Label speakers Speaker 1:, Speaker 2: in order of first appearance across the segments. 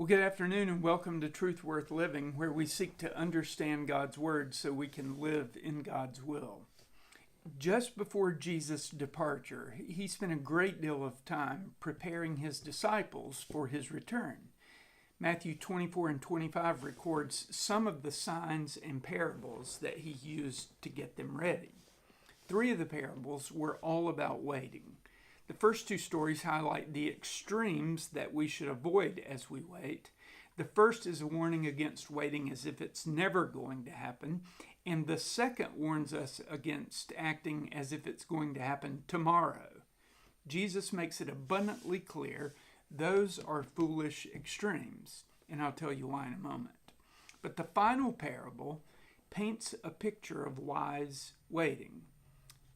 Speaker 1: Well, good afternoon and welcome to Truth Worth Living, where we seek to understand God's Word so we can live in God's will. Just before Jesus' departure, he spent a great deal of time preparing his disciples for his return. Matthew 24 and 25 records some of the signs and parables that he used to get them ready. 3 of the parables were all about waiting. The first 2 stories highlight the extremes that we should avoid as we wait. The first is a warning against waiting as if it's never going to happen, and the second warns us against acting as if it's going to happen tomorrow. Jesus makes it abundantly clear those are foolish extremes, and I'll tell you why in a moment. But the final parable paints a picture of wise waiting.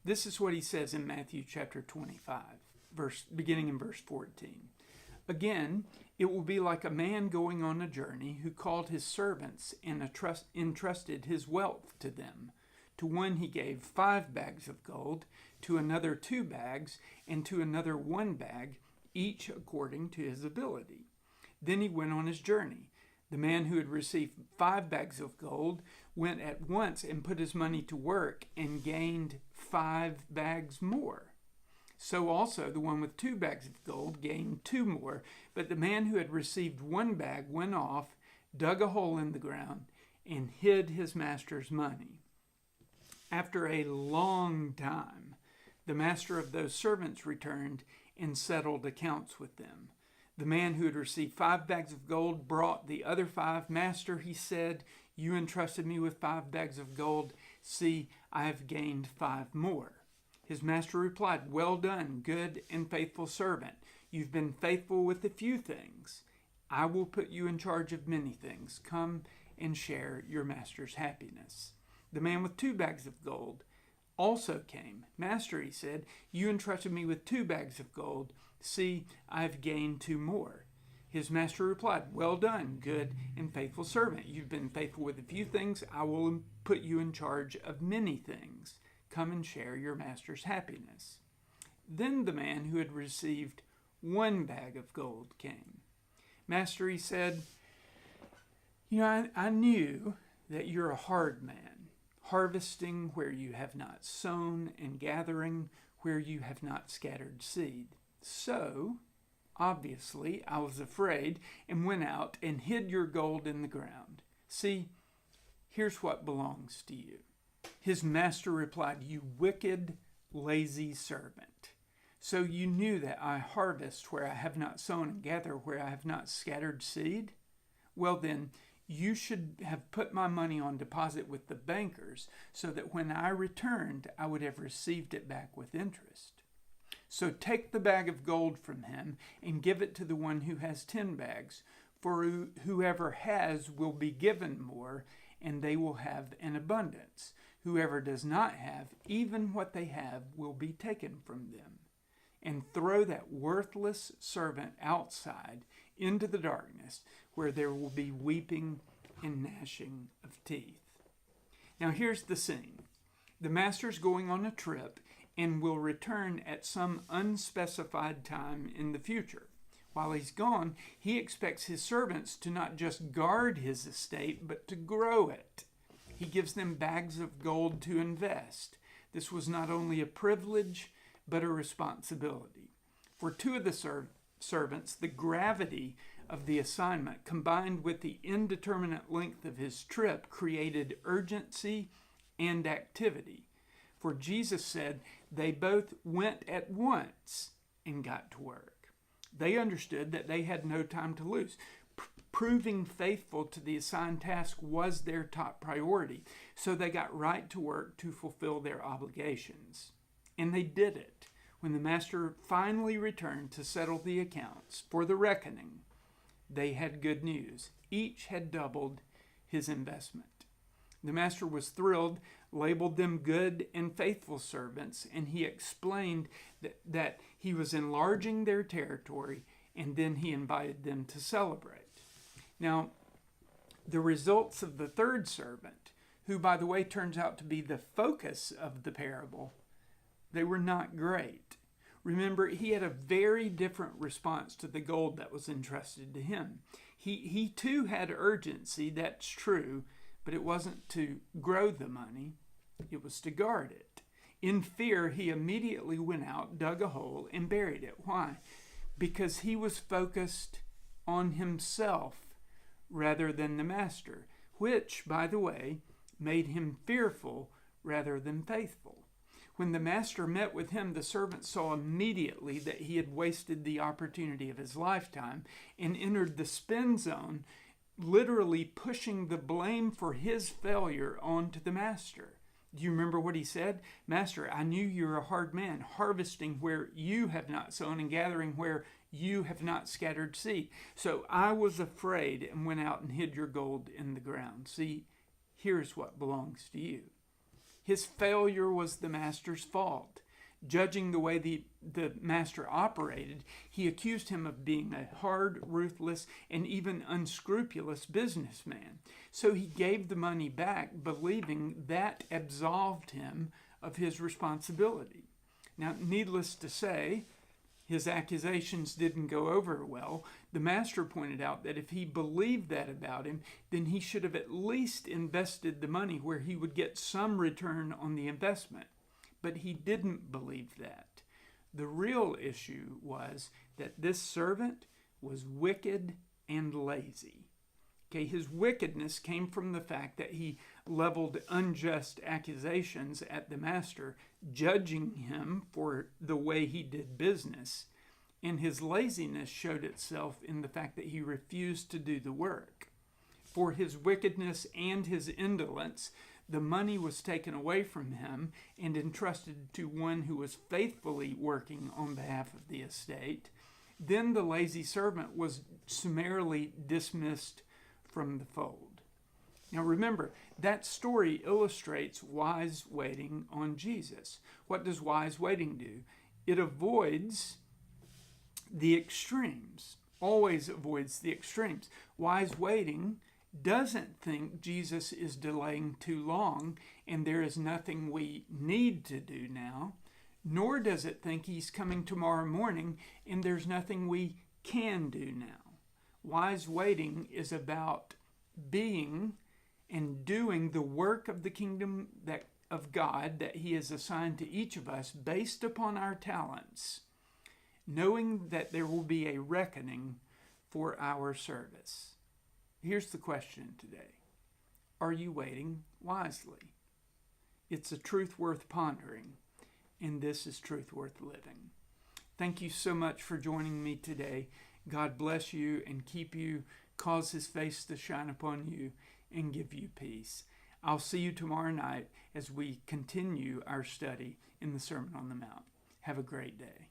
Speaker 1: This is what he says in Matthew chapter 25, beginning in verse 14. Again, it will be like a man going on a journey who called his servants and entrusted his wealth to them. To one he gave 5 bags of gold, to another 2 bags, and to another 1 bag, each according to his ability. Then he went on his journey. The man who had received 5 bags of gold went at once and put his money to work and gained 5 bags more. So also the one with 2 bags of gold gained 2 more. But the man who had received 1 bag went off, dug a hole in the ground, and hid his master's money. After a long time, the master of those servants returned and settled accounts with them. The man who had received 5 bags of gold brought the other 5. Master, he said, you entrusted me with 5 bags of gold. See, I have gained 5 more. His master replied, well done, good and faithful servant. You've been faithful with a few things. I will put you in charge of many things. Come and share your master's happiness. The man with 2 bags of gold also came. Master, he said, you entrusted me with 2 bags of gold. See, I've gained 2 more. His master replied, well done, good and faithful servant. You've been faithful with a few things. I will put you in charge of many things. Come and share your master's happiness. Then the man who had received 1 bag of gold came. Master, he said, I knew that you're a hard man, harvesting where you have not sown and gathering where you have not scattered seed. So, obviously, I was afraid and went out and hid your gold in the ground. See, here's what belongs to you. His master replied, you wicked, lazy servant. So you knew that I harvest where I have not sown and gather where I have not scattered seed? Well then, you should have put my money on deposit with the bankers so that when I returned, I would have received it back with interest. So take the bag of gold from him and give it to the one who has 10 bags. For whoever has will be given more, and they will have an abundance. Whoever does not have, even what they have will be taken from them. And throw that worthless servant outside into the darkness, where there will be weeping and gnashing of teeth. Now here's the scene. The master's going on a trip and will return at some unspecified time in the future. While he's gone, he expects his servants to not just guard his estate, but to grow it. He gives them bags of gold to invest. This was not only a privilege, but a responsibility. For 2 of the servants, the gravity of the assignment, combined with the indeterminate length of his trip, created urgency and activity. For Jesus said they both went at once and got to work. They understood that they had no time to lose. Proving faithful to the assigned task was their top priority, so they got right to work to fulfill their obligations. And they did it. When the master finally returned to settle the accounts for the reckoning, they had good news. Each had doubled his investment. The master was thrilled, labeled them good and faithful servants, and he explained that he was enlarging their territory, and then he invited them to celebrate. Now, the results of the 3rd servant, who, by the way, turns out to be the focus of the parable, they were not great. Remember, he had a very different response to the gold that was entrusted to him. He too had urgency, that's true, but it wasn't to grow the money, it was to guard it. In fear, he immediately went out, dug a hole, and buried it. Why? Because he was focused on himself rather than the master, which, by the way, made him fearful rather than faithful. When the master met with him, the servant saw immediately that he had wasted the opportunity of his lifetime and entered the spin zone, literally pushing the blame for his failure onto the master. Do you remember what he said? Master, I knew you're a hard man, harvesting where you have not sown and gathering where you have not scattered seed. So I was afraid and went out and hid your gold in the ground. See, here's what belongs to you. His failure was the master's fault. Judging the way the master operated, he accused him of being a hard, ruthless, and even unscrupulous businessman. So he gave the money back, believing that absolved him of his responsibility. Now, needless to say, his accusations didn't go over well. The master pointed out that if he believed that about him, then he should have at least invested the money where he would get some return on the investment. But he didn't believe that. The real issue was that this servant was wicked and lazy. Okay, his wickedness came from the fact that he leveled unjust accusations at the master, judging him for the way he did business. And his laziness showed itself in the fact that he refused to do the work. For his wickedness and his indolence, the money was taken away from him and entrusted to one who was faithfully working on behalf of the estate. Then the lazy servant was summarily dismissed from the fold. Now remember, that story illustrates wise waiting on Jesus. What does wise waiting do? It avoids the extremes, always avoids the extremes. Wise waiting doesn't think Jesus is delaying too long and there is nothing we need to do now, nor does it think he's coming tomorrow morning and there's nothing we can do now. Wise waiting is about being and doing the work of the kingdom of God that he has assigned to each of us based upon our talents, knowing that there will be a reckoning for our service. Here's the question today. Are you waiting wisely? It's a truth worth pondering, and this is truth worth living. Thank you so much for joining me today. God bless you and keep you, cause his face to shine upon you, and give you peace. I'll see you tomorrow night as we continue our study in the Sermon on the Mount. Have a great day.